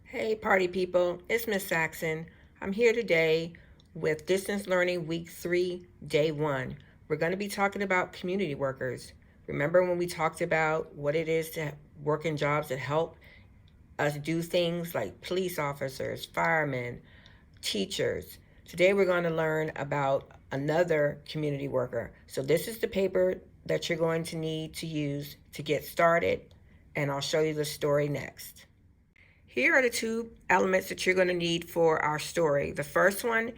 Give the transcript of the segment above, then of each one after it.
Hey party people, it's Miss Saxon. I'm here today with Distance Learning Week 3, Day 1. We're going to be talking about community workers. Remember when we talked about what it is to work in jobs that help us do things like police officers, firemen, teachers? Today we're going to learn about another community worker. So this is the paper that you're going to need to use to get started, and I'll show you the story next. Here are the two elements that you're going to need for our story. The first one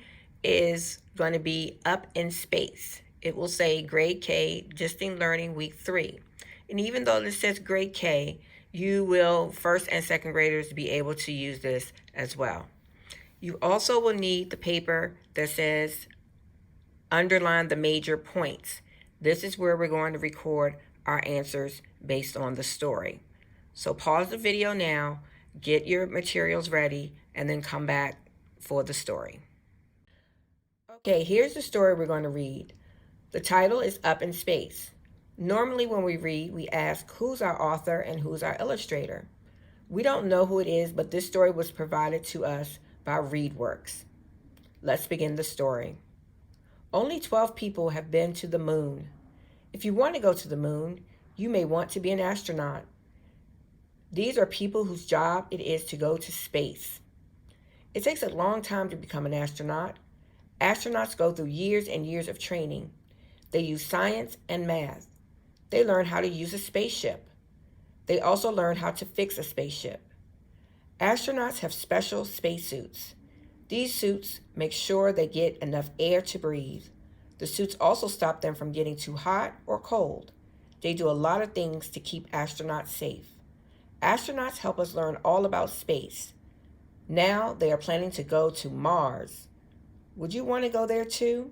is going to be up in space. It will say grade K, Distinct Learning Week 3. And even though this says grade K, you will first and second graders be able to use this as well. You also will need the paper that says underline the major points. This is where we're going to record our answers based on the story. So pause the video now, get your materials ready, and then come back for the story. Okay, here's the story we're going to read. The title is Up in Space. Normally when we read, we ask who's our author and who's our illustrator. We don't know who it is, but this story was provided to us by ReadWorks. Let's begin the story. Only 12 people have been to the moon. If you want to go to the moon, you may want to be an astronaut. These are people whose job it is to go to space. It takes a long time to become an astronaut. Astronauts go through years and years of training. They use science and math. They learn how to use a spaceship. They also learn how to fix a spaceship. Astronauts have special spacesuits. These suits make sure they get enough air to breathe. The suits also stop them from getting too hot or cold. They do a lot of things to keep astronauts safe. Astronauts help us learn all about space. Now they are planning to go to Mars. Would you want to go there too?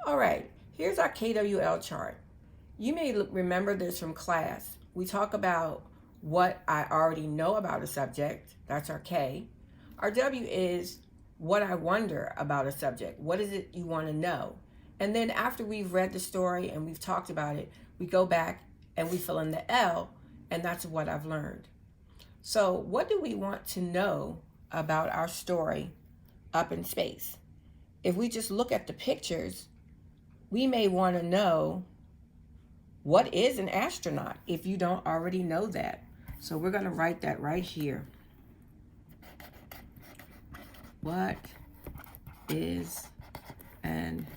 All right, here's our KWL chart. You may remember this from class. We talk about what I already know about a subject. That's our K. Our W is what I wonder about a subject. What is it you want to know? And then after we've read the story and we've talked about it, we go back and we fill in the L, and that's what I've learned. So what do we want to know about our story up in space? If we just look at the pictures, we may want to know what is an astronaut if you don't already know that. So we're going to write that right here. What is an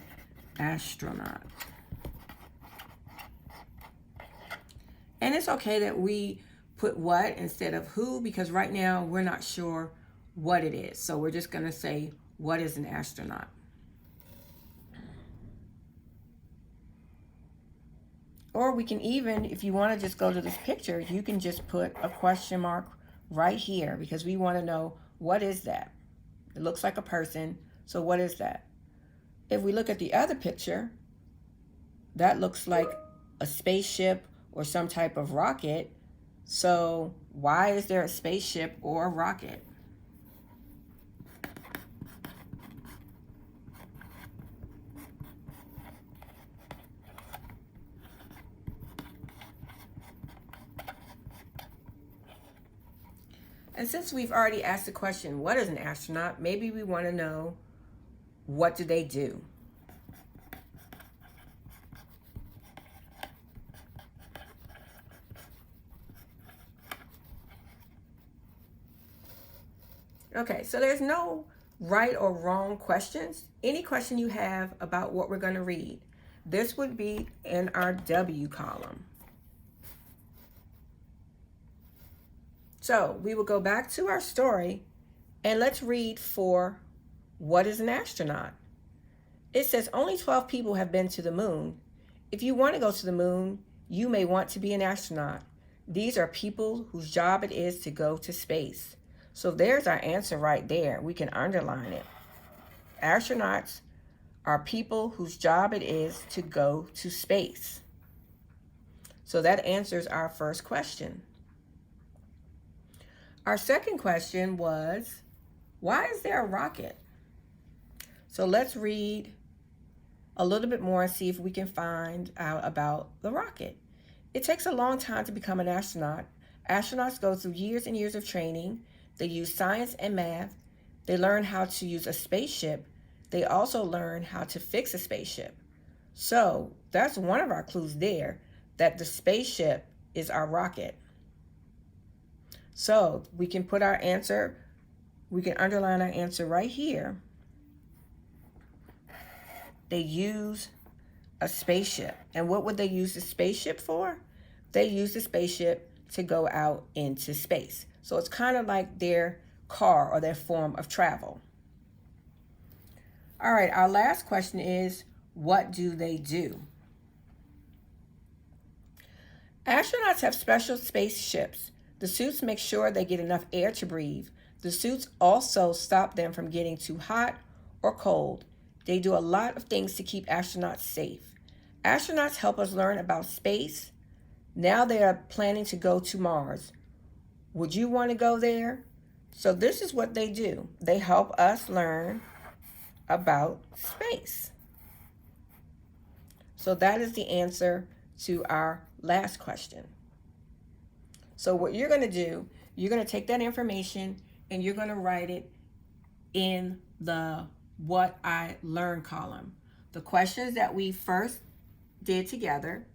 astronaut? And it's okay that we put what instead of who, because right now we're not sure what it is. So we're just going to say, what is an astronaut? Or we can even, if you want to just go to this picture, you can just put a question mark right here because we want to know, what is that? It looks like a person, so what is that? If we look at the other picture, that looks like a spaceship or some type of rocket. So why is there a spaceship or a rocket? And since we've already asked the question, what is an astronaut? Maybe we want to know, what do they do? Okay, so there's no right or wrong questions. Any question you have about what we're going to read, this would be in our W column. So we will go back to our story and let's read for what is an astronaut. It says only 12 people have been to the moon. If you want to go to the moon, you may want to be an astronaut. These are people whose job it is to go to space. So there's our answer right there. We can underline it. Astronauts are people whose job it is to go to space. So that answers our first question. Our second question was, why is there a rocket? So let's read a little bit more and see if we can find out about the rocket. It takes a long time to become an astronaut. Astronauts go through years and years of training. They use science and math. They learn how to use a spaceship. They also learn how to fix a spaceship. So that's one of our clues there, that the spaceship is our rocket. So we can put our answer, we can underline our answer right here. They use a spaceship. And what would they use the spaceship for? They use the spaceship to go out into space. So it's kind of like their car or their form of travel. All right, our last question is, what do they do? Astronauts have special spaceships. The suits make sure they get enough air to breathe. The suits also stop them from getting too hot or cold. They do a lot of things to keep astronauts safe. Astronauts help us learn about space. Now they are planning to go to Mars. Would you want to go there? So this is what they do. They help us learn about space. So that is the answer to our last question. So what you're going to do, you're going to take that information and you're going to write it in the What I Learned column. The questions that we first did together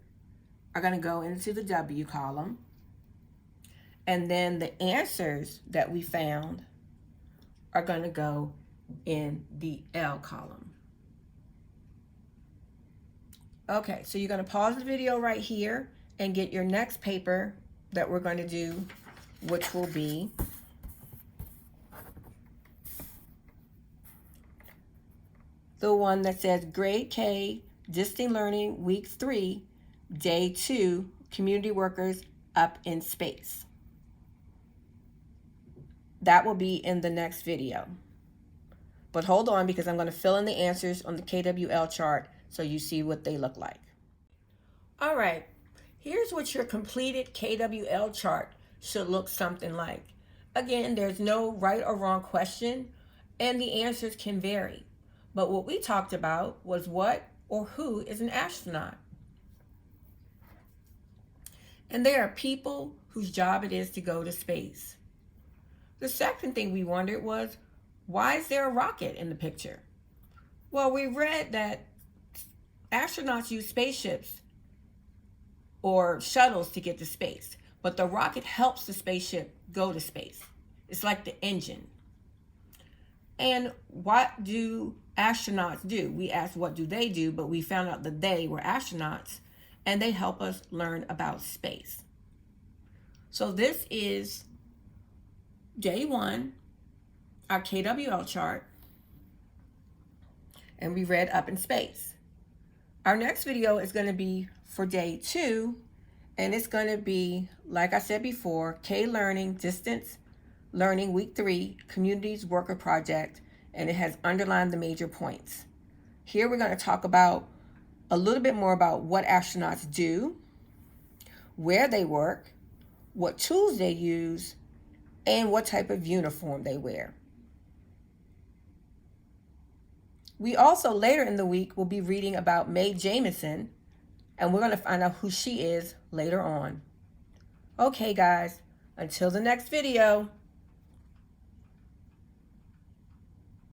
are going to go into the W column. And then the answers that we found are going to go in the L column. Okay, so you're going to pause the video right here and get your next paper that we're going to do, which will be the one that says Grade K, Distance Learning, Week 3, Day 2, Community Workers Up in Space. That will be in the next video. But hold on, because I'm going to fill in the answers on the KWL chart so you see what they look like. All right, here's what your completed KWL chart should look something like. Again, there's no right or wrong question, and the answers can vary. But what we talked about was what or who is an astronaut. And there are people whose job it is to go to space. The second thing we wondered was, why is there a rocket in the picture? Well, we read that astronauts use spaceships or shuttles to get to space, but the rocket helps the spaceship go to space. It's like the engine. And what do astronauts do? We asked what do they do, but we found out that they were astronauts and they help us learn about space. So this is Day 1, our KWL chart, and we read Up in Space. Our next video is going to be for Day 2, and it's going to be, like I said before, K Learning, Distance Learning, Week 3, Communities Worker Project, and it has underlined the major points. Here we're going to talk about a little bit more about what astronauts do, where they work, what tools they use, and what type of uniform they wear. We also, later in the week, will be reading about Mae Jemison, and we're going to find out who she is later on. Okay, guys, until the next video.